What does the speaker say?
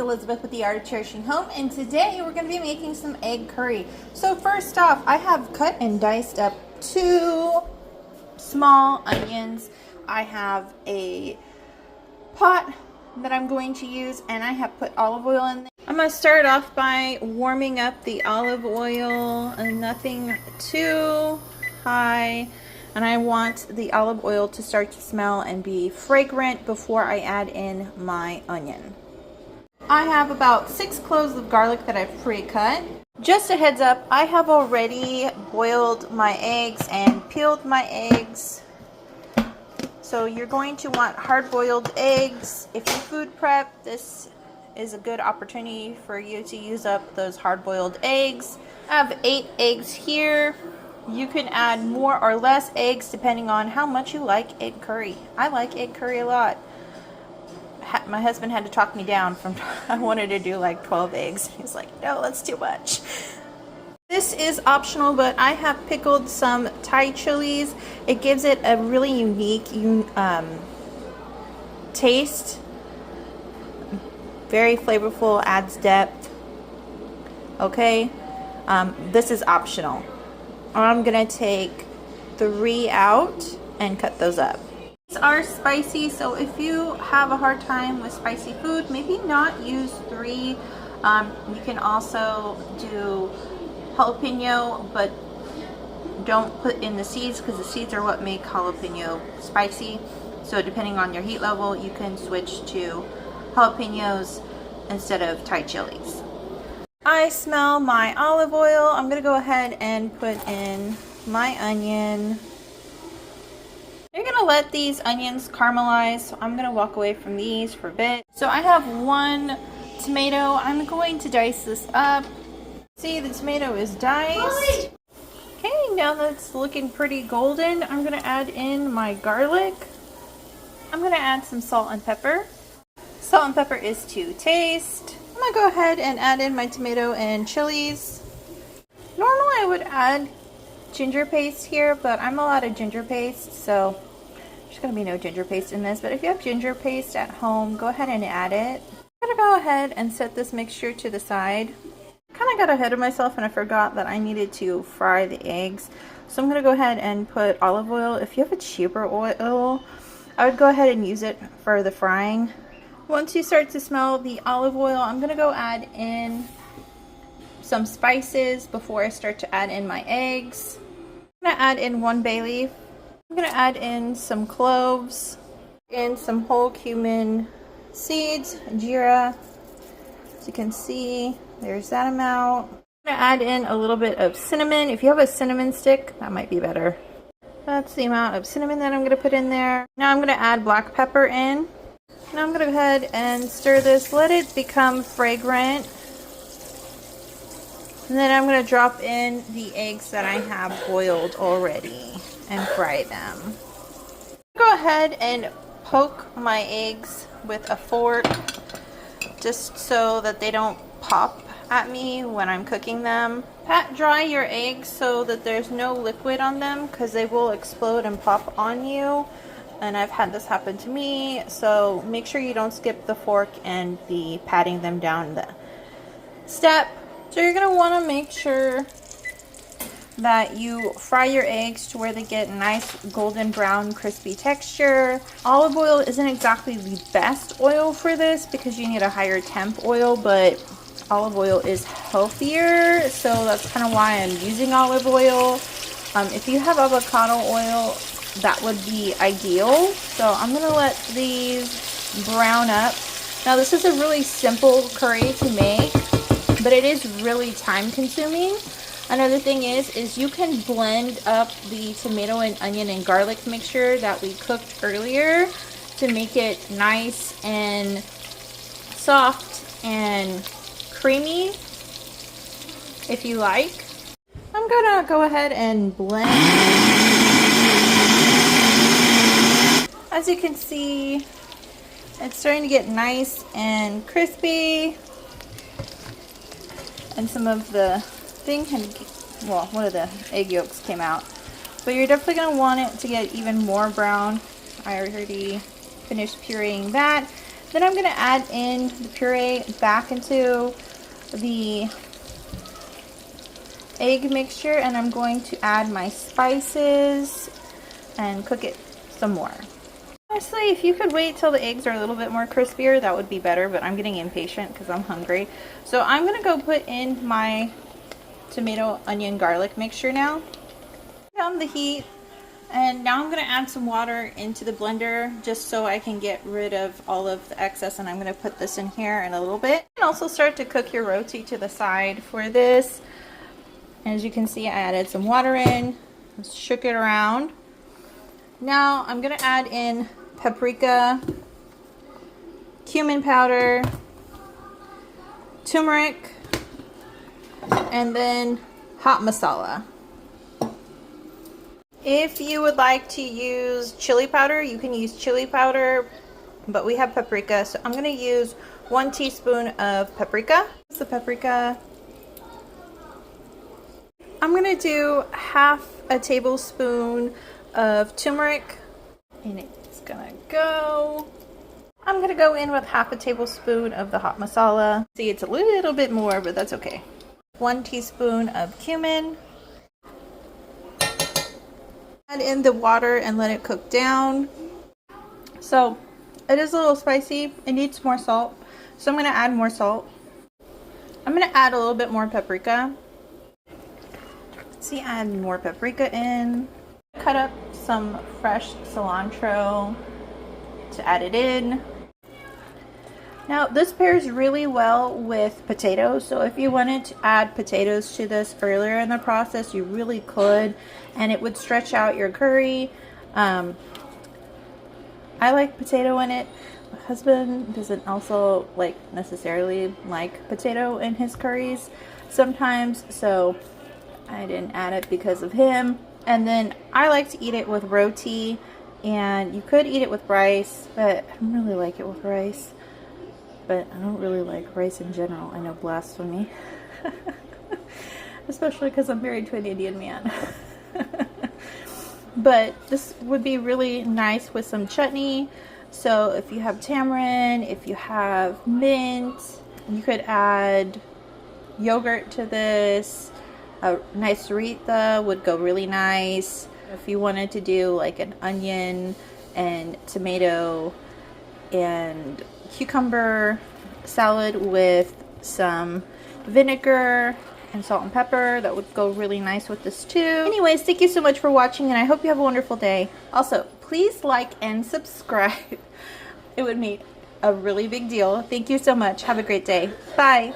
Elizabeth with the Art of Cherishing Home, and today we're going to be making some egg curry. So first off, I have cut and diced up 2 small onions. I have a pot that I'm going to use, and I have put olive oil in there. I'm going to start off by warming up the olive oil, and nothing too high. And I want the olive oil to start to smell and be fragrant before I add in my onion. I have about 6 cloves of garlic that I've pre-cut. Just a heads up, I have already boiled my eggs and peeled my eggs. So you're going to want hard-boiled eggs. If you food prep, this is a good opportunity for you to use up those hard-boiled eggs. I have 8 eggs here. You can add more or less eggs depending on how much you like egg curry. I like egg curry a lot. My husband had to talk me down from I wanted to do like 12 eggs. He's like, no, that's too much. This is optional, but I have pickled some Thai chilies. It gives it a really unique taste. Very flavorful, adds depth. Okay, this is optional. I'm gonna take 3 out and cut those up. These are spicy, so if you have a hard time with spicy food, maybe not use 3. You can also do jalapeno, but don't put in the seeds because the seeds are what make jalapeno spicy. So depending on your heat level, you can switch to jalapenos instead of Thai chilies. I smell my olive oil. I'm going to go ahead and put in my onion. You're going to let these onions caramelize. So I'm going to walk away from these for a bit. So I have 1 tomato. I'm going to dice this up. See, the tomato is diced. Okay, now that's looking pretty golden. I'm going to add in my garlic. I'm going to add some salt and pepper. Salt and pepper is to taste. I'm going to go ahead and add in my tomato and chilies. Normally I would add ginger paste here, but I'm all out of ginger paste, so there's going to be no ginger paste in this. But if you have ginger paste at home, go ahead and add it. I'm going to go ahead and set this mixture to the side. Kind of got ahead of myself and I forgot that I needed to fry the eggs. So I'm going to go ahead and put olive oil. If you have a cheaper oil, I would go ahead and use it for the frying. Once you start to smell the olive oil, I'm going to go add in some spices before I start to add in my eggs. I'm going to add in 1 bay leaf. I'm going to add in some cloves and some whole cumin seeds, Jeera. As you can see, there's that amount. I'm going to add in a little bit of cinnamon. If you have a cinnamon stick, that might be better. That's the amount of cinnamon that I'm going to put in there. Now I'm going to add black pepper in. Now I'm going to go ahead and stir this, let it become fragrant. And then I'm going to drop in the eggs that I have boiled already and fry them. Go ahead and poke my eggs with a fork just so that they don't pop at me when I'm cooking them. Pat dry your eggs so that there's no liquid on them because they will explode and pop on you. And I've had this happen to me, so make sure you don't skip the fork and be patting them down the step. So you're going to want to make sure that you fry your eggs to where they get nice golden brown crispy texture. Olive oil isn't exactly the best oil for this because you need a higher temp oil, but olive oil is healthier, so that's kind of why I'm using olive oil. If you have avocado oil, that would be ideal. So I'm going to let these brown up. Now this is a really simple curry to make, but it is really time consuming. Another thing is you can blend up the tomato and onion and garlic mixture that we cooked earlier to make it nice and soft and creamy if you like. I'm gonna go ahead and blend. As you can see, it's starting to get nice and crispy, and some of the one of the egg yolks came out. But you're definitely going to want it to get even more brown. I already finished pureeing that. Then I'm going to add in the puree back into the egg mixture, and I'm going to add my spices and cook it some more. Honestly, if you could wait till the eggs are a little bit more crispier, that would be better, but I'm getting impatient because I'm hungry. So I'm going to go put in my tomato, onion, garlic mixture now. Down the heat. And now I'm going to add some water into the blender just so I can get rid of all of the excess, and I'm going to put this in here in a little bit. And also start to cook your roti to the side for this. As you can see, I added some water in, shook it around. Now I'm going to add in paprika, cumin powder, turmeric, and then hot masala. If you would like to use chili powder, you can use chili powder, but we have paprika, so I'm going to use 1 teaspoon of paprika. The paprika. I'm going to do half a tablespoon of turmeric, and it's going to go. I'm going to go in with half a tablespoon of the hot masala. See, it's a little bit more, but that's okay. 1 teaspoon of cumin. Add in the water and let it cook down. So it is a little spicy. It needs more salt. So I'm going to add more salt. I'm going to add a little bit more paprika. See, add more paprika in. Cut up some fresh cilantro to add it in. Now this pairs really well with potatoes, so if you wanted to add potatoes to this earlier in the process, you really could, and it would stretch out your curry. I like potato in it. My husband doesn't also necessarily like potato in his curries sometimes, so I didn't add it because of him. And then I like to eat it with roti, and you could eat it with rice, but I don't really like it with rice. But I don't really like rice in general. I know, blasphemy. Especially because I'm married to an Indian man. But this would be really nice with some chutney. So if you have tamarind, if you have mint, you could add yogurt to this. A nice Jeera would go really nice. If you wanted to do like an onion and tomato and cucumber salad with some vinegar and salt and pepper, that would go really nice with this too. Anyways, thank you so much for watching, and I hope you have a wonderful day. Also, please like and subscribe. It would make a really big deal. Thank you so much. Have a great day. Bye.